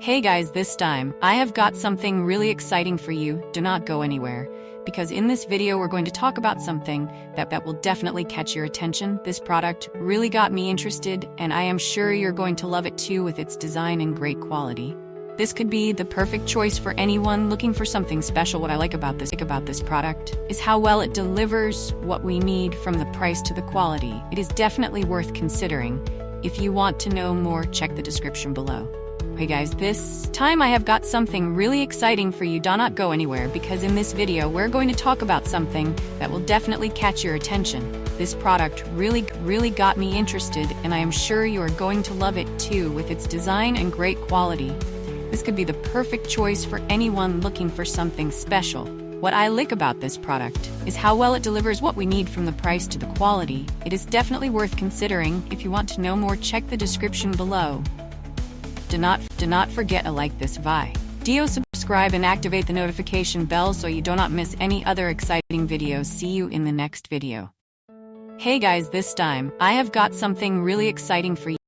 Hey guys, this time, I have got something really exciting for you. Do not go anywhere, because in this video we're going to talk about something that will definitely catch your attention. This product really got me interested, and I am sure you're going to love it too with its design and great quality. This could be the perfect choice for anyone looking for something special. What I like about this product is how well it delivers what we need, from the price to the quality. It is definitely worth considering. If you want to know more, check the description below. Hey guys, this time I have got something really exciting for you. Do not go anywhere, because in this video we're going to talk about something that will definitely catch your attention. This product really got me interested, and I am sure you are going to love it too with its design and great quality. This could be the perfect choice for anyone looking for something special. What I like about this product is how well it delivers what we need, from the price to the quality. It is definitely worth considering. If you want to know more, check the description below. Do not forget to like this video, subscribe and activate the notification bell so you do not miss any other exciting videos. See you in the next video. Hey guys, this time, I have got something really exciting for you.